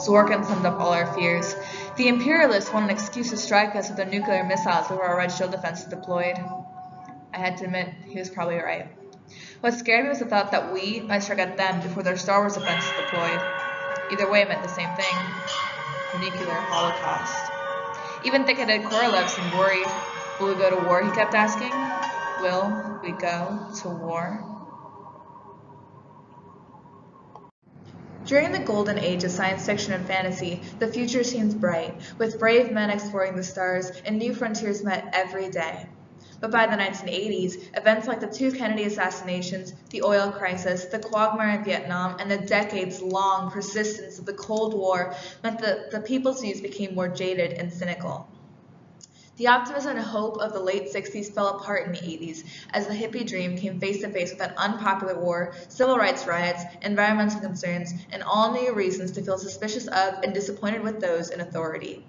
Zorkin summed up all our fears. The Imperialists want an excuse to strike us with their nuclear missiles before our red shield defense is deployed. I had to admit, he was probably right. What scared me was the thought that we might strike at them before their Star Wars defense is deployed. Either way, it meant the same thing. The nuclear holocaust. Even thick-headed Korolev seemed worried. Will we go to war, he kept asking. Will we go to war? During the golden age of science fiction and fantasy, the future seems bright, with brave men exploring the stars and new frontiers met every day. But by the 1980s, events like the two Kennedy assassinations, the oil crisis, the quagmire in Vietnam, and the decades-long persistence of the Cold War meant that the people's views became more jaded and cynical. The optimism and hope of the late 60s fell apart in the 80s as the hippie dream came face to face with an unpopular war, civil rights riots, environmental concerns, and all new reasons to feel suspicious of and disappointed with those in authority.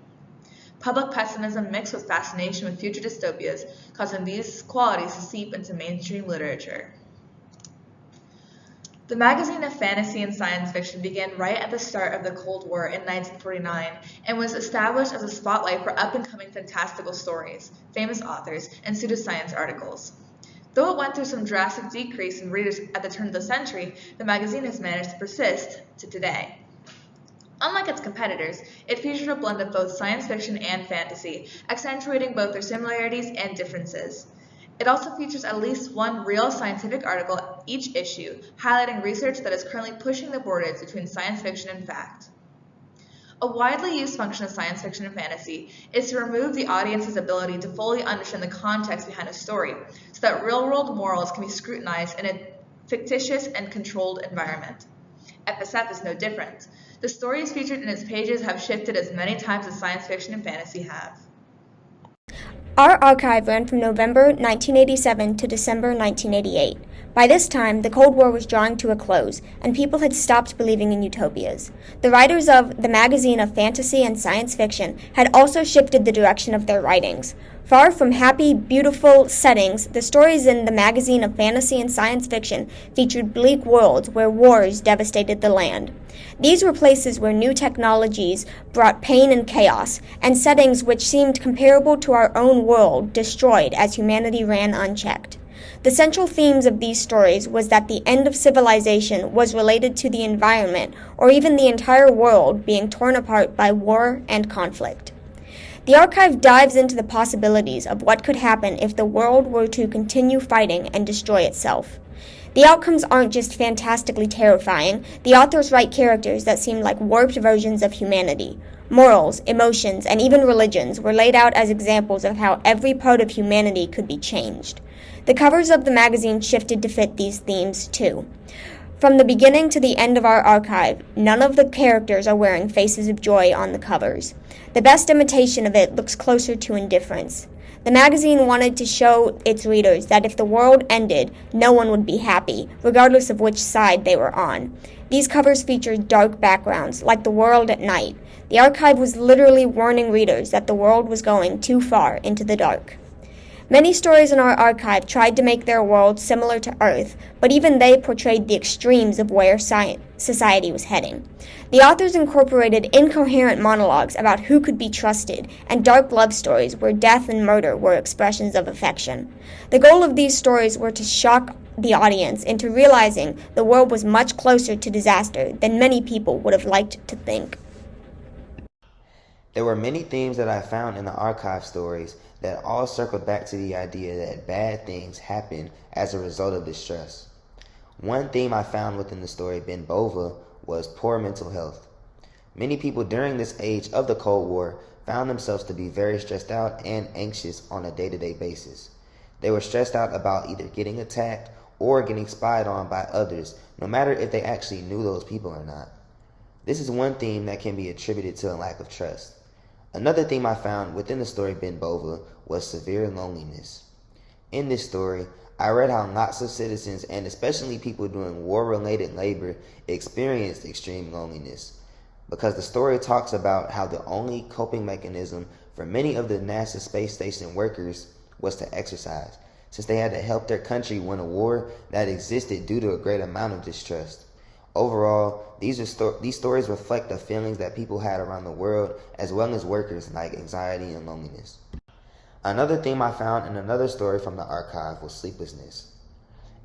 Public pessimism mixed with fascination with future dystopias, causing these qualities to seep into mainstream literature. The magazine of fantasy and science fiction began right at the start of the Cold War in 1949 and was established as a spotlight for up-and-coming fantastical stories, famous authors, and pseudoscience articles. Though it went through some drastic decrease in readers at the turn of the century, the magazine has managed to persist to today. Unlike its competitors, it featured a blend of both science fiction and fantasy, accentuating both their similarities and differences. It also features at least one real scientific article each issue, highlighting research that is currently pushing the borders between science fiction and fact. A widely used function of science fiction and fantasy is to remove the audience's ability to fully understand the context behind a story, so that real-world morals can be scrutinized in a fictitious and controlled environment. FSF is no different. The stories featured in its pages have shifted as many times as science fiction and fantasy have. Our archive ran from November 1987 to December 1988. By this time, the Cold War was drawing to a close, and people had stopped believing in utopias. The writers of the magazine of fantasy and science fiction had also shifted the direction of their writings. Far from happy, beautiful settings, the stories in the magazine of fantasy and science fiction featured bleak worlds where wars devastated the land. These were places where new technologies brought pain and chaos, and settings which seemed comparable to our own world destroyed as humanity ran unchecked. The central themes of these stories was that the end of civilization was related to the environment or even the entire world being torn apart by war and conflict. The archive dives into the possibilities of what could happen if the world were to continue fighting and destroy itself. The outcomes aren't just fantastically terrifying. The authors write characters that seem like warped versions of humanity. Morals, emotions, and even religions were laid out as examples of how every part of humanity could be changed. The covers of the magazine shifted to fit these themes, too. From the beginning to the end of our archive, none of the characters are wearing faces of joy on the covers. The best imitation of it looks closer to indifference. The magazine wanted to show its readers that if the world ended, no one would be happy, regardless of which side they were on. These covers featured dark backgrounds, like the world at night. The archive was literally warning readers that the world was going too far into the dark. Many stories in our archive tried to make their world similar to Earth, but even they portrayed the extremes of where society was heading. The authors incorporated incoherent monologues about who could be trusted, and dark love stories where death and murder were expressions of affection. The goal of these stories were to shock the audience into realizing the world was much closer to disaster than many people would have liked to think. There were many themes that I found in the archive stories that all circled back to the idea that bad things happen as a result of distress. One theme I found within the story Ben Bova was poor mental health. Many people during this age of the Cold War found themselves to be very stressed out and anxious on a day-to-day basis. They were stressed out about either getting attacked or getting spied on by others, no matter if they actually knew those people or not. This is one theme that can be attributed to a lack of trust. Another theme I found within the story Ben Bova was severe loneliness. In this story, I read how lots of citizens, and especially people doing war-related labor, experienced extreme loneliness, because the story talks about how the only coping mechanism for many of the NASA space station workers was to exercise, since they had to help their country win a war that existed due to a great amount of distrust. Overall, these stories reflect the feelings that people had around the world, as well as workers, like anxiety and loneliness. Another theme I found in another story from the archive was sleeplessness.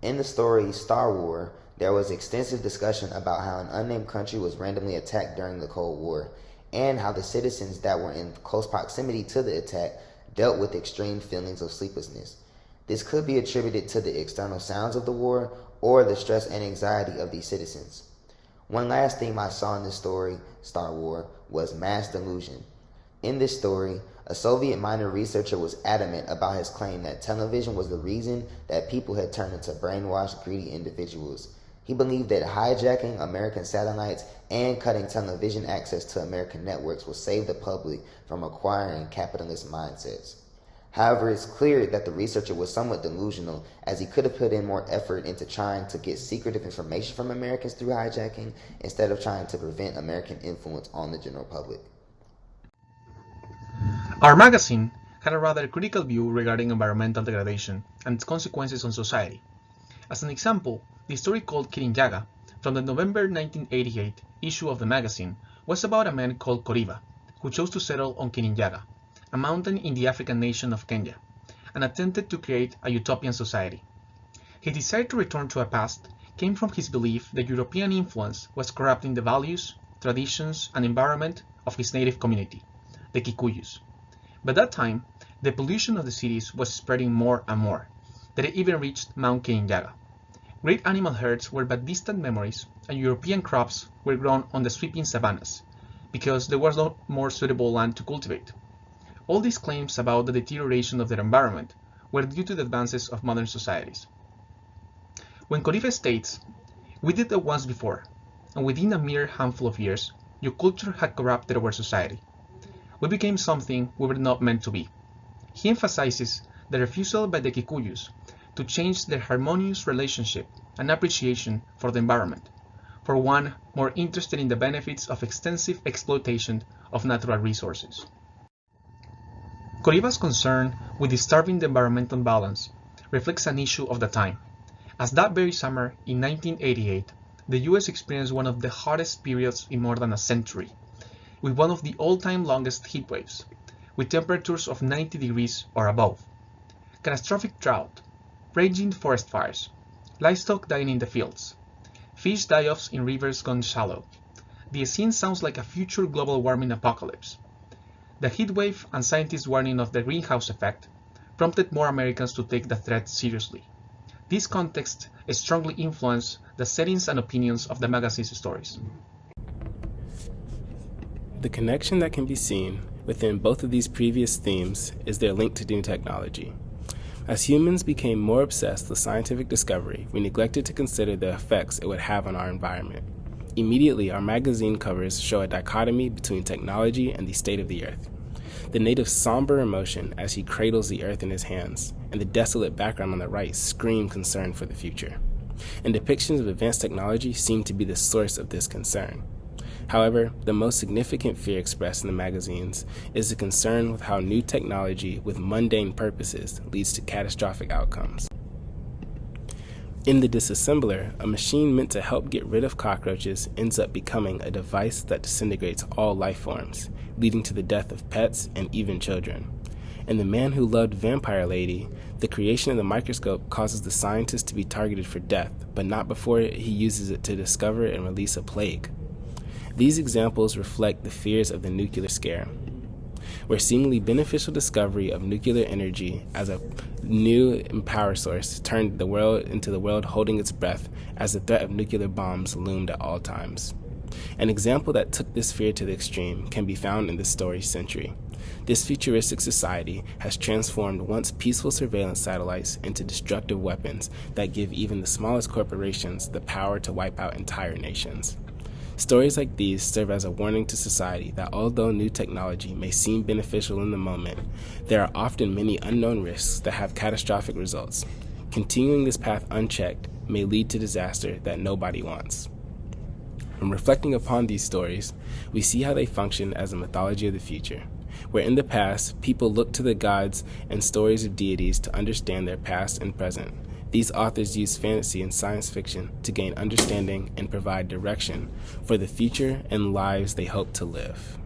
In the story Star War, there was extensive discussion about how an unnamed country was randomly attacked during the Cold War, and how the citizens that were in close proximity to the attack dealt with extreme feelings of sleeplessness. This could be attributed to the external sounds of the war or the stress and anxiety of these citizens. One last theme I saw in this story, Star War, was mass delusion. In this story, a Soviet minor researcher was adamant about his claim that television was the reason that people had turned into brainwashed, greedy individuals. He believed that hijacking American satellites and cutting television access to American networks will save the public from acquiring capitalist mindsets. However, it's clear that the researcher was somewhat delusional, as he could have put in more effort into trying to get secretive information from Americans through hijacking instead of trying to prevent American influence on the general public. Our magazine had a rather critical view regarding environmental degradation and its consequences on society. As an example, the story called Kirinyaga, from the November 1988 issue of the magazine, was about a man called Koriba, who chose to settle on Kirinyaga, a mountain in the African nation of Kenya, and attempted to create a utopian society. His desire to return to a past came from his belief that European influence was corrupting the values, traditions, and environment of his native community, the Kikuyus. By that time, the pollution of the cities was spreading more and more, that it even reached Mount Kirinyaga. Great animal herds were but distant memories, and European crops were grown on the sweeping savannas, because there was no more suitable land to cultivate. All these claims about the deterioration of their environment were due to the advances of modern societies. When Koriba states, "We did that once before, and within a mere handful of years, your culture had corrupted our society. We became something we were not meant to be." He emphasizes the refusal by the Kikuyus to change their harmonious relationship and appreciation for the environment, for one more interested in the benefits of extensive exploitation of natural resources. Koriba's concern with disturbing the environmental balance reflects an issue of the time, as that very summer in 1988, the US experienced one of the hottest periods in more than a century, with one of the all-time longest heat waves, with temperatures of 90 degrees or above, catastrophic drought, raging forest fires, livestock dying in the fields, fish die-offs in rivers gone shallow. The scene sounds like a future global warming apocalypse. The heat wave and scientists' warning of the greenhouse effect prompted more Americans to take the threat seriously. This context strongly influenced the settings and opinions of the magazine's stories. The connection that can be seen within both of these previous themes is their link to new technology. As humans became more obsessed with scientific discovery, we neglected to consider the effects it would have on our environment. Immediately, our magazine covers show a dichotomy between technology and the state of the earth. The native's somber emotion as he cradles the earth in his hands, and the desolate background on the right scream concern for the future. And depictions of advanced technology seem to be the source of this concern. However, the most significant fear expressed in the magazines is the concern with how new technology with mundane purposes leads to catastrophic outcomes. In the disassembler, a machine meant to help get rid of cockroaches ends up becoming a device that disintegrates all life forms, leading to the death of pets and even children. In The Man Who Loved Vampire Lady, the creation of the microscope causes the scientist to be targeted for death, but not before he uses it to discover and release a plague. These examples reflect the fears of the nuclear scare, where seemingly beneficial discovery of nuclear energy as a new power source turned the world into the world holding its breath as the threat of nuclear bombs loomed at all times. An example that took this fear to the extreme can be found in the story Sentry. This futuristic society has transformed once peaceful surveillance satellites into destructive weapons that give even the smallest corporations the power to wipe out entire nations. Stories like these serve as a warning to society that although new technology may seem beneficial in the moment, there are often many unknown risks that have catastrophic results. Continuing this path unchecked may lead to disaster that nobody wants. When reflecting upon these stories, we see how they function as a mythology of the future, where in the past, people looked to the gods and stories of deities to understand their past and present. These authors use fantasy and science fiction to gain understanding and provide direction for the future and lives they hope to live.